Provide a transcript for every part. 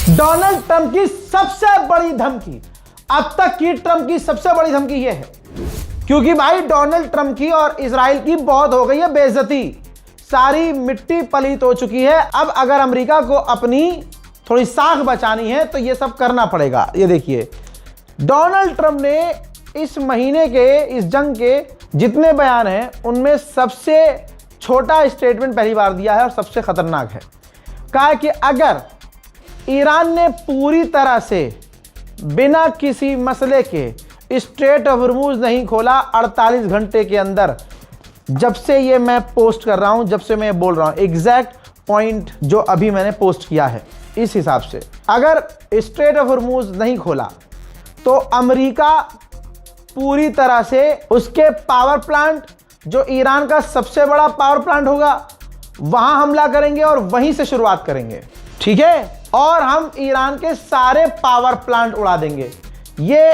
Donald Trump की सबसे बड़ी धमकी, अब तक की ट्रंप की सबसे बड़ी धमकी यह है, क्योंकि भाई डोनाल्ड ट्रंप की और इजराइल की बहुत हो गई है बेइज्जती, सारी मिट्टी पलीत हो चुकी है। अब अगर अमेरिका को अपनी थोड़ी साख बचानी है तो ये सब करना पड़ेगा। ये देखिए, डोनाल्ड ट्रंप ने इस महीने के, इस जंग के जितने बयान हैं उनमें सबसे छोटा स्टेटमेंट पहली बार दिया है और सबसे खतरनाक है। कहा कि अगर ईरान ने पूरी तरह से बिना किसी मसले के स्ट्रेट ऑफ हॉर्मुज़ नहीं खोला 48 घंटे के अंदर, जब से ये मैं पोस्ट कर रहा हूं, जब से मैं बोल रहा हूं, एग्जैक्ट पॉइंट जो अभी मैंने पोस्ट किया है, इस हिसाब से अगर स्ट्रेट ऑफ हॉर्मुज़ नहीं खोला तो अमेरिका पूरी तरह से उसके पावर प्लांट, जो ईरान का सबसे बड़ा पावर प्लांट होगा, वहां हमला करेंगे और वहीं से शुरुआत करेंगे, ठीक है। और हम ईरान के सारे पावर प्लांट उड़ा देंगे। ये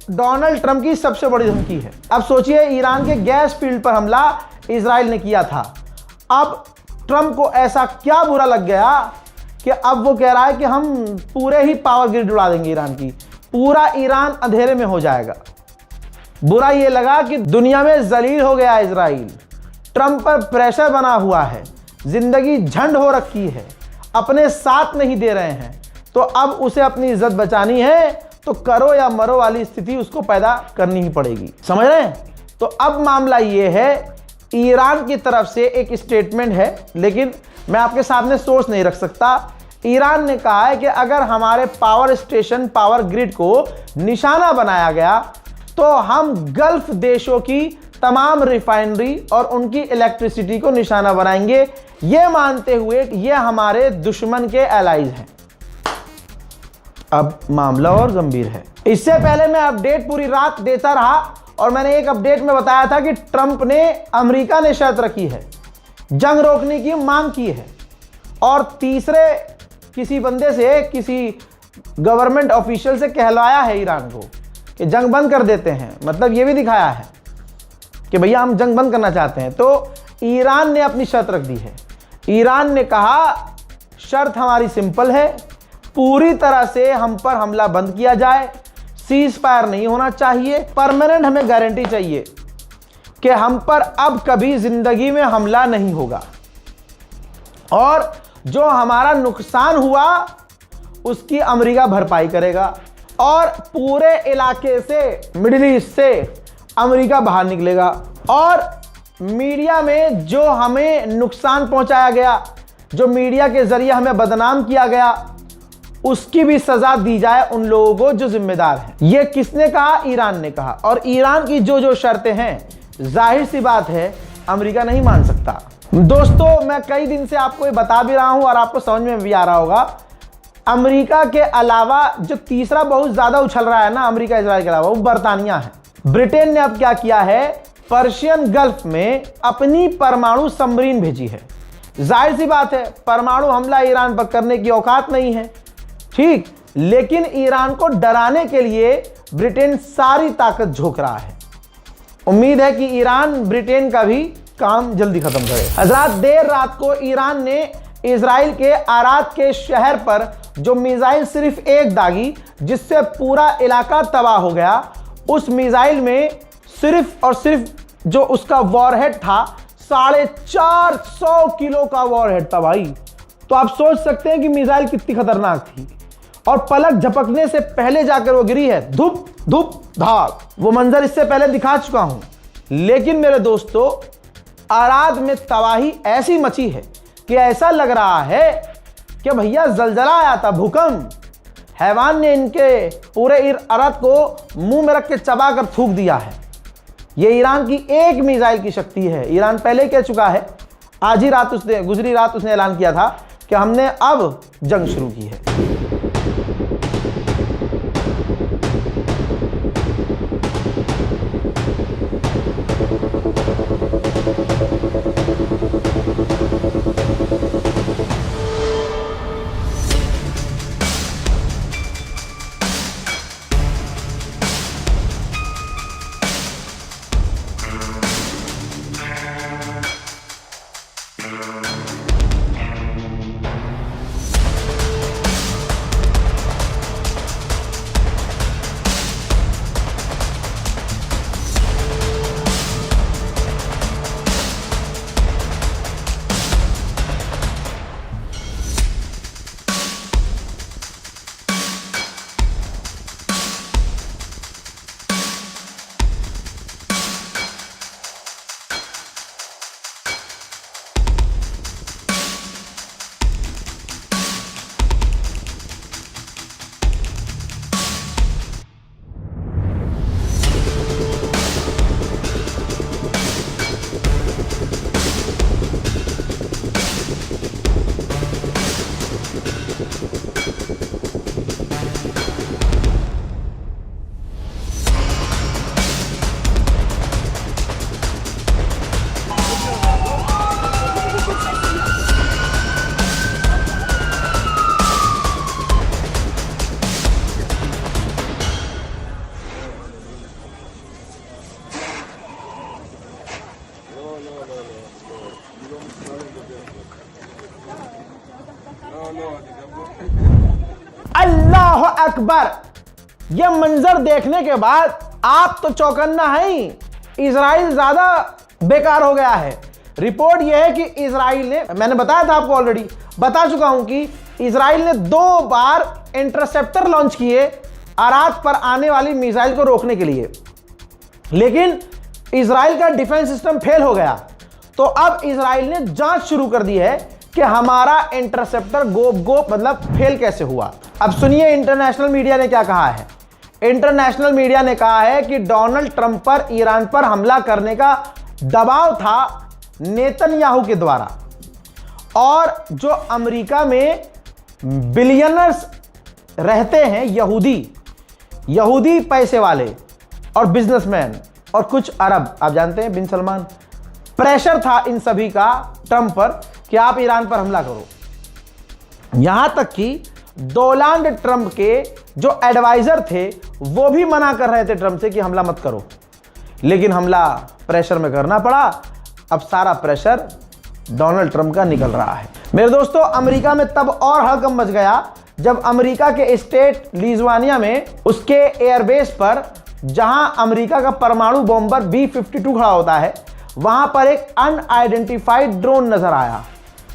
डोनाल्ड ट्रंप की सबसे बड़ी धमकी है। अब सोचिए, ईरान के गैस फील्ड पर हमला इजराइल ने किया था। अब ट्रंप को ऐसा क्या बुरा लग गया कि अब वो कह रहा है कि हम पूरे ही पावर ग्रिड उड़ा देंगे ईरान की, पूरा ईरान अंधेरे में हो जाएगा। बुरा ये लगा कि दुनिया में जलील हो गया इजराइल, ट्रंप पर प्रेशर बना हुआ है, जिंदगी झंड हो रखी है, अपने साथ नहीं दे रहे हैं, तो अब उसे अपनी इज्जत बचानी है तो करो या मरो वाली स्थिति उसको पैदा करनी ही पड़ेगी। समझ रहे हैं? तो अब मामला ये है, ईरान की तरफ से एक स्टेटमेंट है, लेकिन मैं आपके सामने सोर्स नहीं रख सकता। ईरान ने कहा है कि अगर हमारे पावर स्टेशन, पावर ग्रिड को निशाना बनाया गया तो हम गल्फ देशों की तमाम रिफाइनरी और उनकी इलेक्ट्रिसिटी को निशाना बनाएंगे, ये मानते हुए कि ये हमारे दुश्मन के एलाइज हैं। अब मामला और गंभीर है। इससे पहले मैं अपडेट पूरी रात देता रहा और मैंने एक अपडेट में बताया था कि ट्रंप ने, अमेरिका ने शर्त रखी है, जंग रोकने की मांग की है और तीसरे किसी बंदे से, किसी गवर्नमेंट ऑफिशियल से कहलवाया है ईरान को कि जंग बंद कर देते हैं। मतलब ये भी दिखाया है कि भैया हम जंग बंद करना चाहते हैं। तो ईरान ने अपनी शर्त रख दी है। ईरान ने कहा शर्त हमारी सिंपल है, पूरी तरह से हम पर हमला बंद किया जाए, सीज फायर नहीं होना चाहिए, परमानेंट हमें गारंटी चाहिए कि हम पर अब कभी जिंदगी में हमला नहीं होगा और जो हमारा नुकसान हुआ उसकी अमेरिका भरपाई करेगा और पूरे इलाके से, मिडिल ईस्ट से अमेरिका बाहर निकलेगा और मीडिया में जो हमें नुकसान पहुंचाया गया, जो मीडिया के जरिए हमें बदनाम किया गया, उसकी भी सजा दी जाए उन लोगों को जो जिम्मेदार हैं। ये किसने कहा? ईरान ने कहा। और ईरान की जो जो शर्तें हैं, जाहिर सी बात है अमेरिका नहीं मान सकता। दोस्तों, मैं कई दिन से आपको ये बता भी रहा हूं और आपको समझ में भी आ रहा होगा, अमेरिका के अलावा जो तीसरा बहुत ज्यादा उछल रहा है ना अमेरिका इजराइल के अलावा, वो बर्तानिया है। ब्रिटेन ने अब क्या किया है, पर्शियन गल्फ में अपनी परमाणु सबमरीन भेजी है। जाहिर सी बात है परमाणु हमला ईरान पर करने की औकात नहीं है, ठीक, लेकिन ईरान को डराने के लिए ब्रिटेन सारी ताकत झोंक रहा है। उम्मीद है कि ईरान ब्रिटेन का भी काम जल्दी खत्म करे। हजरात, देर रात को ईरान ने इजराइल के आराद के शहर पर जो मिसाइल सिर्फ एक दागी, जिससे पूरा इलाका तबाह हो गया, उस मिसाइल में सिर्फ और सिर्फ जो उसका वॉरहेड था 450 किलो का वॉरहेड था भाई। तो आप सोच सकते हैं कि मिसाइल कितनी खतरनाक थी और पलक झपकने से पहले जाकर वो गिरी है, धुप धुप धाक। वो मंजर इससे पहले दिखा चुका हूं, लेकिन मेरे दोस्तों, आराद में तबाही ऐसी मची है कि ऐसा लग रहा है कि भैया जलजला आया था, भूकंप। हैवान ने इनके पूरे अरद को मुंह में रख के चबा कर थूक दिया है। ये ईरान की एक मिसाइल की शक्ति है। ईरान पहले कह चुका है, आज ही रात उसने, गुजरी रात उसने ऐलान किया था कि हमने अब जंग शुरू की है। अकबर। यह मंजर देखने के बाद आप तो चौकन्ना है ही, इजराइल ज्यादा बेकार हो गया है। रिपोर्ट यह है कि इजराइल ने, मैंने बताया था आपको, ऑलरेडी बता चुका हूं कि इजराइल ने 2 बार इंटरसेप्टर लॉन्च किए अराद पर आने वाली मिसाइल को रोकने के लिए, लेकिन इजराइल का डिफेंस सिस्टम फेल हो गया। तो अब इजराइल ने जांच शुरू कर दी है कि हमारा इंटरसेप्टर गोप मतलब फेल कैसे हुआ। अब सुनिए इंटरनेशनल मीडिया ने क्या कहा है। इंटरनेशनल मीडिया ने कहा है कि डोनाल्ड ट्रंप पर ईरान पर हमला करने का दबाव था नेतन्याहू के द्वारा, और जो अमेरिका में बिलियनर्स रहते हैं, यहूदी पैसे वाले और बिजनेसमैन और कुछ अरब, आप जानते हैं बिन सलमान, प्रेशर था इन सभी का ट्रंप पर कि आप ईरान पर हमला करो। यहां तक कि डोनाल्ड ट्रंप के जो एडवाइजर थे वो भी मना कर रहे थे ट्रंप से कि हमला मत करो, लेकिन हमला प्रेशर में करना पड़ा। अब सारा प्रेशर डोनाल्ड ट्रंप का निकल रहा है। मेरे दोस्तों, अमेरिका में तब और हड़कंप मच गया जब अमेरिका के स्टेट लिजुआनिया में उसके एयरबेस पर, जहां अमेरिका का परमाणु बॉम्बर B-52 खड़ा होता है, वहां पर एक अनआइडेंटिफाइड ड्रोन नजर आया।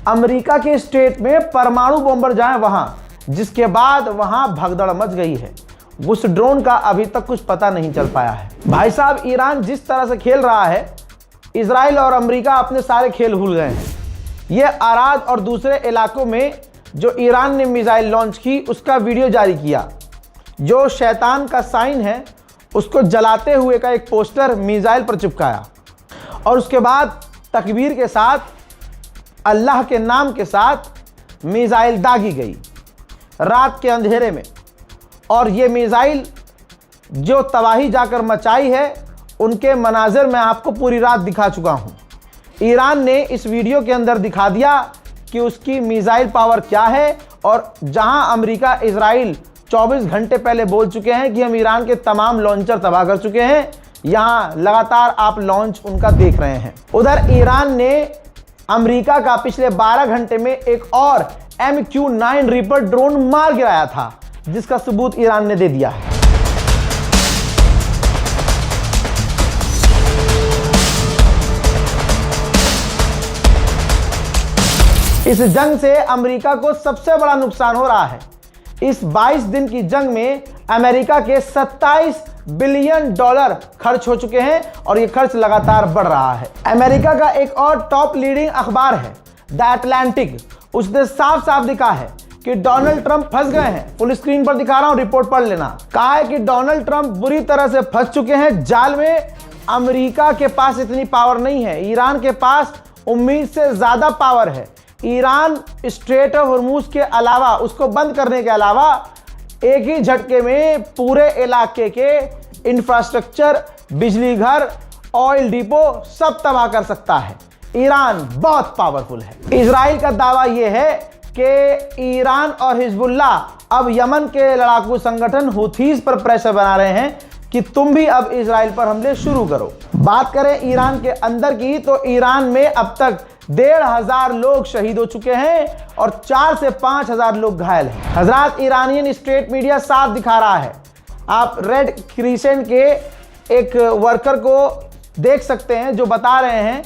अमेरिका के स्टेट में परमाणु बॉम्बर जाए वहां, जिसके बाद वहां भगदड़ मच गई है। उस ड्रोन का अभी तक कुछ पता नहीं चल पाया है। भाई साहब, ईरान जिस तरह से खेल रहा है, इजराइल और अमेरिका अपने सारे खेल भूल गए हैं। ये अराद और दूसरे इलाकों में जो ईरान ने मिसाइल लॉन्च की, उसका वीडियो जारी किया। जो शैतान का साइन है उसको जलाते हुए का एक पोस्टर मिसाइल पर चिपकाया, और उसके बाद तकबीर के साथ, अल्लाह के नाम के साथ मिसाइल दागी गई रात के अंधेरे में। और ये मिसाइल जो तबाही जाकर मचाई है, उनके मनाजिर मैं आपको पूरी रात दिखा चुका हूं। ईरान ने इस वीडियो के अंदर दिखा दिया कि उसकी मिसाइल पावर क्या है, और जहां अमेरिका इजराइल 24 घंटे पहले बोल चुके हैं कि हम ईरान के तमाम लॉन्चर तबाह कर चुके हैं, यहां लगातार आप लॉन्च उनका देख रहे हैं। उधर ईरान ने अमेरिका का पिछले 12 घंटे में एक और MQ-9 रीपर ड्रोन मार गिराया था, जिसका सबूत ईरान ने दे दिया है। इस जंग से अमेरिका को सबसे बड़ा नुकसान हो रहा है। इस 22 दिन की जंग में अमेरिका के $27 बिलियन खर्च हो चुके हैं, और ये खर्च लगातार बढ़ रहा है। अमेरिका का एक और टॉप लीडिंग अखबार है द अटलांटिक, उसने साफ साफ दिखा है कि डोनाल्ड ट्रंप फंस गए हैं। फुल स्क्रीन पर दिखा रहा हूं, रिपोर्ट पढ़ लेना। कहा है कि डोनाल्ड ट्रंप बुरी तरह से फंस चुके हैं जाल में। अमेरिका के पास इतनी पावर नहीं है, ईरान के पास उम्मीद से ज्यादा पावर है। ईरान स्ट्रेट ऑफ हॉर्मूज के अलावा, उसको बंद करने के अलावा, एक ही झटके में पूरे इलाके के इंफ्रास्ट्रक्चर, बिजली घर, ऑयल डिपो सब तबाह कर सकता है। ईरान बहुत पावरफुल है। इजराइल का दावा यह है कि ईरान और हिजबुल्लाह अब यमन के लड़ाकू संगठन हुथीज पर प्रेशर बना रहे हैं कि तुम भी अब इजराइल पर हमले शुरू करो। बात करें ईरान के अंदर की, तो ईरान में अब तक 1,500 लोग शहीद हो चुके हैं और 4 से 5,000 लोग घायल हैं। हजरात, ईरानियन स्टेट मीडिया साफ दिखा रहा है। आप रेड क्रिसेंट के एक वर्कर को देख सकते हैं जो बता रहे हैं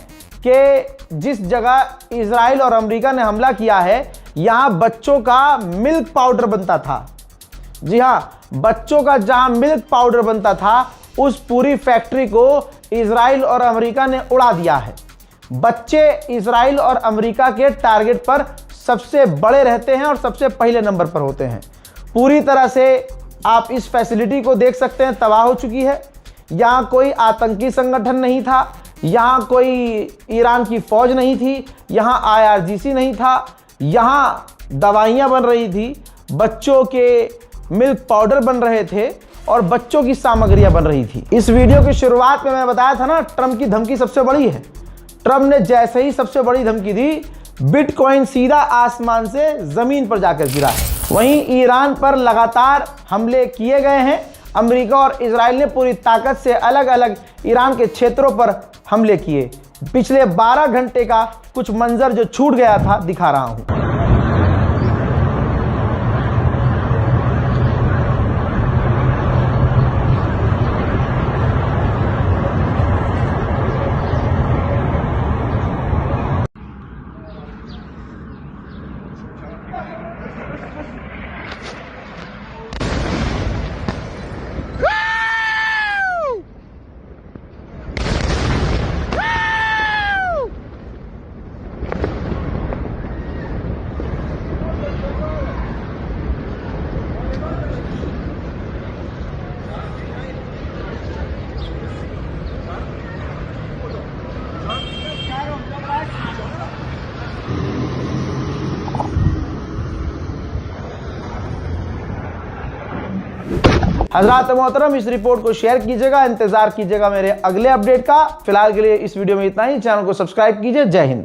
कि जिस जगह इजराइल और अमेरिका ने हमला किया है, यहां बच्चों का मिल्क पाउडर बनता था। जी हां, बच्चों का जहां मिल्क पाउडर बनता था, उस पूरी फैक्ट्री को इजराइल और अमेरिका ने उड़ा दिया है। बच्चे इजराइल और अमेरिका के टारगेट पर सबसे बड़े रहते हैं और सबसे पहले नंबर पर होते हैं। पूरी तरह से आप इस फैसिलिटी को देख सकते हैं, तबाह हो चुकी है। यहाँ कोई आतंकी संगठन नहीं था, यहाँ कोई ईरान की फौज नहीं थी, यहाँ IRGC नहीं था, यहाँ दवाइयाँ बन रही थी, बच्चों के मिल्क पाउडर बन रहे थे और बच्चों की सामग्रियां बन रही थी। इस वीडियो की शुरुआत में मैं बताया था ना, ट्रंप की धमकी सबसे बड़ी है। ट्रंप ने जैसे ही सबसे बड़ी धमकी दी, बिटकॉइन सीधा आसमान से जमीन पर जाकर गिरा है। वहीं ईरान पर लगातार हमले किए गए हैं। अमेरिका और इजराइल ने पूरी ताकत से अलग अलग ईरान के क्षेत्रों पर हमले किए। पिछले 12 घंटे का कुछ मंजर जो छूट गया था दिखा रहा हूं। हजरात मोहतरम, इस रिपोर्ट को शेयर कीजिएगा, इंतजार कीजिएगा मेरे अगले अपडेट का। फिलहाल के लिए इस वीडियो में इतना ही। चैनल को सब्सक्राइब कीजिए। जय हिंद।